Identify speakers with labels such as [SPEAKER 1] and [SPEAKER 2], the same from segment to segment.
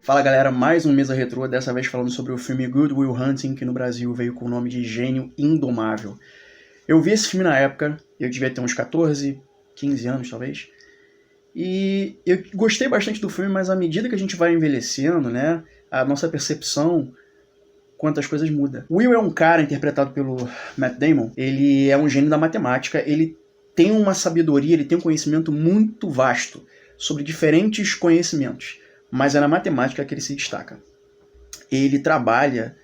[SPEAKER 1] Fala galera, mais um Mesa Retrô, dessa vez falando sobre o filme Good Will Hunting, que no Brasil veio com o nome de Gênio Indomável. Eu vi esse filme na época, eu devia ter uns 14, 15 anos talvez, e eu gostei bastante do filme, mas à medida que a gente vai envelhecendo, né, a nossa percepção quanto as coisas muda. Will é um cara interpretado pelo Matt Damon, ele é um gênio da matemática, ele tem uma sabedoria, ele tem um conhecimento muito vasto sobre diferentes conhecimentos, mas é na matemática que ele se destaca. Ele trabalha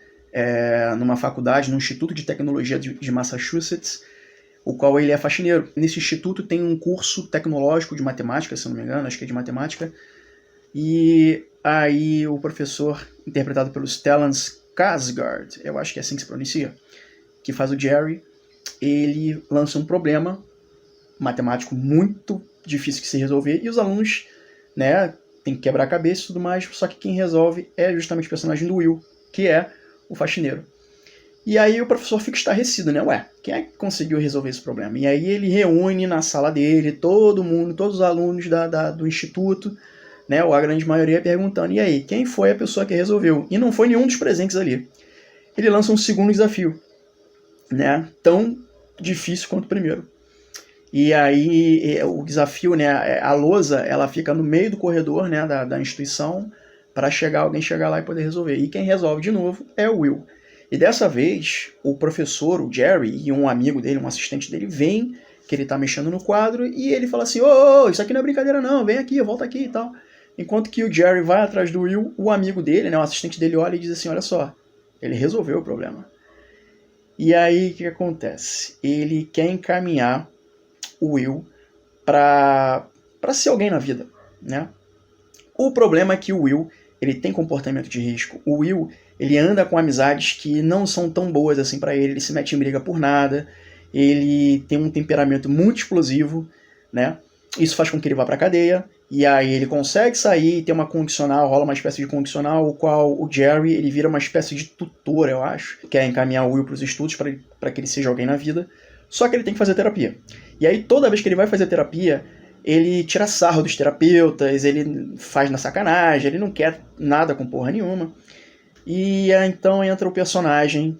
[SPEAKER 1] numa faculdade, no Instituto de Tecnologia de Massachusetts, o qual ele é faxineiro. Nesse instituto tem um curso tecnológico de matemática, se não me engano, acho que é de matemática, e aí o professor, interpretado pelo Stellan Skarsgård, eu acho que é assim que se pronuncia, que faz o Jerry, ele lança um problema matemático muito difícil de se resolver, e os alunos, né, tem que quebrar a cabeça e tudo mais, só que quem resolve é justamente o personagem do Will, que é o faxineiro. E aí o professor fica estarrecido, né? Ué, quem é que conseguiu resolver esse problema? E aí ele reúne na sala dele todo mundo, todos os alunos do instituto, né? Ou a grande maioria, perguntando, e aí, quem foi a pessoa que resolveu? E não foi nenhum dos presentes ali. Ele lança um segundo desafio, né? Tão difícil quanto o primeiro. E aí o desafio, né, a lousa, ela fica no meio do corredor, né, da instituição para alguém chegar lá e poder resolver. E quem resolve de novo é o Will. E dessa vez, o professor, o Jerry, e um amigo dele, um assistente dele, vem que ele tá mexendo no quadro e ele fala assim, ô, isso aqui não é brincadeira não, vem aqui, volta aqui e tal. Enquanto que o Jerry vai atrás do Will, o amigo dele, né, o assistente dele olha e diz assim, olha só, ele resolveu o problema. E aí o que acontece? Ele quer encaminhar o Will para ser alguém na vida, né? O problema é que o Will, ele tem comportamento de risco. O Will, ele anda com amizades que não são tão boas assim para ele se mete em briga por nada, ele tem um temperamento muito explosivo, né? Isso faz com que ele vá para cadeia, e aí ele consegue sair, tem uma condicional, rola uma espécie de condicional, o qual o Jerry, ele vira uma espécie de tutor, eu acho, quer encaminhar o Will para os estudos para que ele seja alguém na vida, só que ele tem que fazer terapia. E aí toda vez que ele vai fazer terapia, ele tira sarro dos terapeutas, ele faz na sacanagem, ele não quer nada com porra nenhuma. E então entra o personagem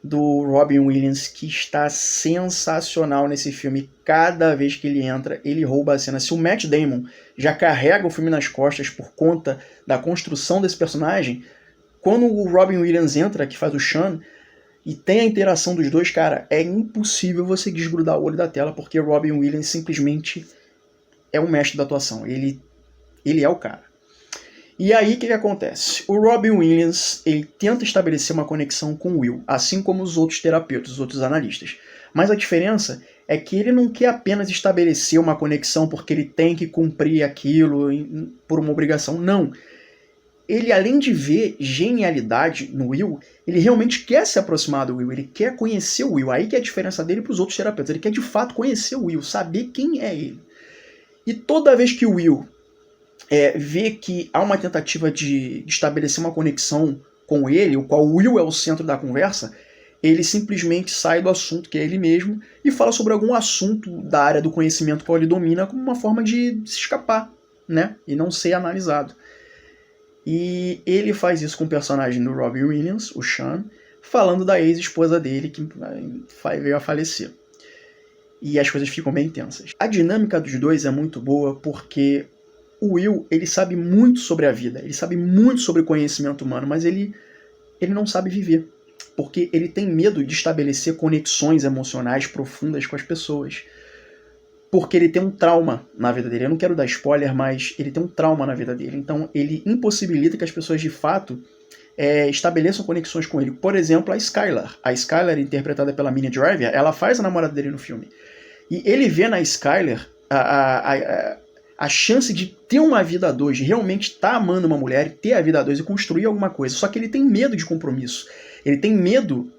[SPEAKER 1] do Robin Williams, que está sensacional nesse filme. Cada vez que ele entra, ele rouba a cena. Se o Matt Damon já carrega o filme nas costas por conta da construção desse personagem, quando o Robin Williams entra, que faz o Sean, e tem a interação dos dois, cara, é impossível você desgrudar o olho da tela, porque o Robin Williams simplesmente é um mestre da atuação. Ele é o cara. E aí o que acontece? O Robin Williams, ele tenta estabelecer uma conexão com o Will, assim como os outros terapeutas, os outros analistas. Mas a diferença é que ele não quer apenas estabelecer uma conexão porque ele tem que cumprir aquilo por uma obrigação. Não. Ele, além de ver genialidade no Will, ele realmente quer se aproximar do Will, ele quer conhecer o Will. Aí que é a diferença dele para os outros terapeutas. Ele quer de fato conhecer o Will, saber quem é ele. E toda vez que o Will vê que há uma tentativa de estabelecer uma conexão com ele, o qual o Will é o centro da conversa, ele simplesmente sai do assunto, que é ele mesmo, e fala sobre algum assunto da área do conhecimento que ele domina como uma forma de se escapar, né? E não ser analisado. E ele faz isso com o personagem do Robin Williams, o Sean, falando da ex-esposa dele, que veio a falecer. E as coisas ficam bem tensas. A dinâmica dos dois é muito boa porque o Will, ele sabe muito sobre a vida, ele sabe muito sobre o conhecimento humano, mas ele não sabe viver. Porque ele tem medo de estabelecer conexões emocionais profundas com as pessoas. Porque ele tem um trauma na vida dele. Eu não quero dar spoiler, mas ele tem um trauma na vida dele. Então ele impossibilita que as pessoas de fato estabeleçam conexões com ele. Por exemplo, a Skylar. A Skylar, interpretada pela Minnie Driver, ela faz a namorada dele no filme. E ele vê na Skylar a chance de ter uma vida a dois, de realmente estar amando uma mulher, ter a vida a dois e construir alguma coisa. Só que ele tem medo de compromisso. Ele tem medo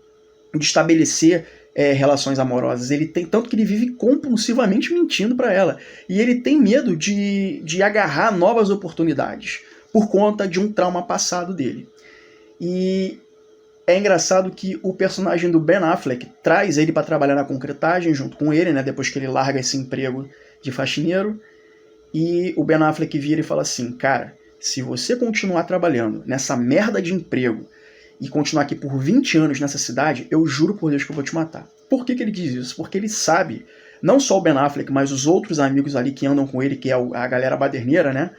[SPEAKER 1] de estabelecer relações amorosas. Ele tem tanto que ele vive compulsivamente mentindo para ela. E ele tem medo de agarrar novas oportunidades por conta de um trauma passado dele. E é engraçado que o personagem do Ben Affleck traz ele para trabalhar na concretagem junto com ele, né, depois que ele larga esse emprego de faxineiro. E o Ben Affleck vira e fala assim, cara, se você continuar trabalhando nessa merda de emprego e continuar aqui por 20 anos nessa cidade, eu juro por Deus que eu vou te matar. Por que ele diz isso? Porque ele sabe, não só o Ben Affleck, mas os outros amigos ali que andam com ele, que é a galera baderneira, né?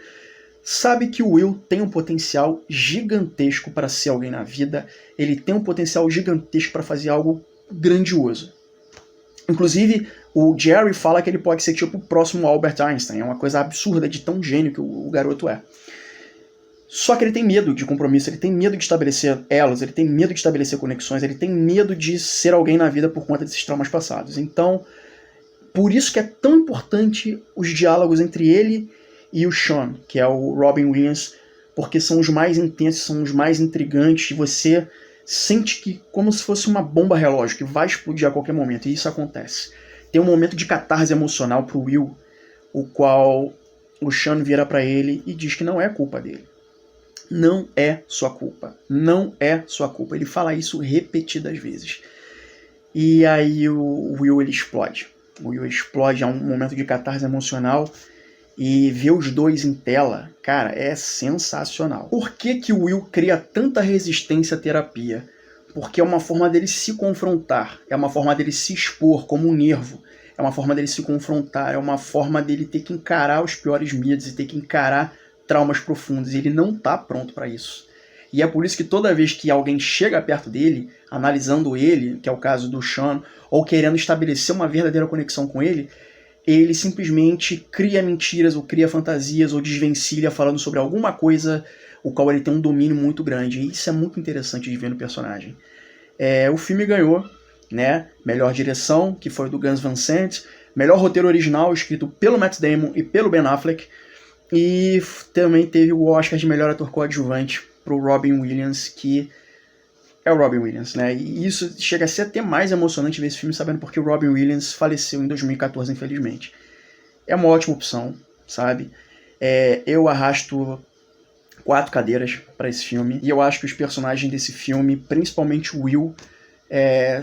[SPEAKER 1] Sabe que o Will tem um potencial gigantesco para ser alguém na vida, ele tem um potencial gigantesco para fazer algo grandioso. Inclusive, o Jerry fala que ele pode ser tipo o próximo Albert Einstein, é uma coisa absurda de tão gênio que o garoto é. Só que ele tem medo de compromisso, ele tem medo de estabelecer elos, ele tem medo de estabelecer conexões, ele tem medo de ser alguém na vida por conta desses traumas passados. Então, por isso que é tão importante os diálogos entre ele e o Sean, que é o Robin Williams, porque são os mais intensos, são os mais intrigantes, e você sente que como se fosse uma bomba relógio, que vai explodir a qualquer momento, e isso acontece. Tem um momento de catarse emocional pro Will, o qual o Sean vira pra ele e diz que não é culpa dele. Não é sua culpa. Não é sua culpa. Ele fala isso repetidas vezes. E aí o Will ele explode. O Will explode, é um momento de catarse emocional. E ver os dois em tela, cara, é sensacional. Por que o Will cria tanta resistência à terapia? Porque é uma forma dele se confrontar, é uma forma dele se expor como um nervo, é uma forma dele se confrontar, é uma forma dele ter que encarar os piores medos e ter que encarar traumas profundos. E ele não tá pronto para isso. E é por isso que toda vez que alguém chega perto dele, analisando ele, que é o caso do Sean, ou querendo estabelecer uma verdadeira conexão com ele simplesmente cria mentiras, ou cria fantasias, ou desvencilha falando sobre alguma coisa o qual ele tem um domínio muito grande. E isso é muito interessante de ver no personagem. O filme ganhou, né, melhor direção, que foi do Gus Van Sant, melhor roteiro original, escrito pelo Matt Damon e pelo Ben Affleck, e também teve o Oscar de melhor ator coadjuvante pro Robin Williams, que é o Robin Williams, né? E isso chega a ser até mais emocionante ver esse filme sabendo porque o Robin Williams faleceu em 2014, infelizmente. É uma ótima opção, sabe? Eu arrasto 4 cadeiras para esse filme, e eu acho que os personagens desse filme, principalmente o Will,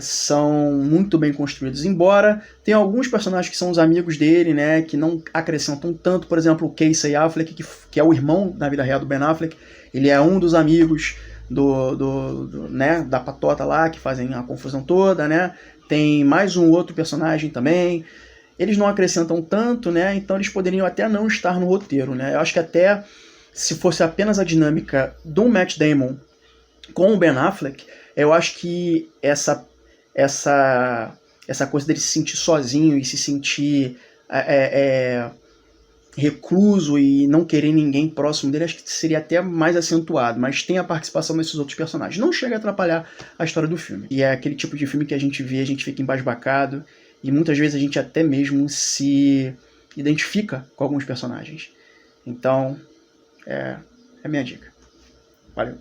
[SPEAKER 1] são muito bem construídos. Embora tenha alguns personagens que são os amigos dele, né, que não acrescentam tanto. Por exemplo, o Casey Affleck, que é o irmão, na vida real, do Ben Affleck. Ele é um dos amigos né, da patota lá, que fazem a confusão toda, né? Tem mais um outro personagem também. Eles não acrescentam tanto, né? Então eles poderiam até não estar no roteiro, né? Eu acho que até se fosse apenas a dinâmica do Matt Damon com o Ben Affleck, eu acho que essa coisa dele se sentir sozinho e se sentir recluso e não querer ninguém próximo dele, acho que seria até mais acentuado, mas tem a participação desses outros personagens. Não chega a atrapalhar a história do filme. E é aquele tipo de filme que a gente vê, a gente fica embasbacado, e muitas vezes a gente até mesmo se identifica com alguns personagens. Então, é a minha dica. Valeu.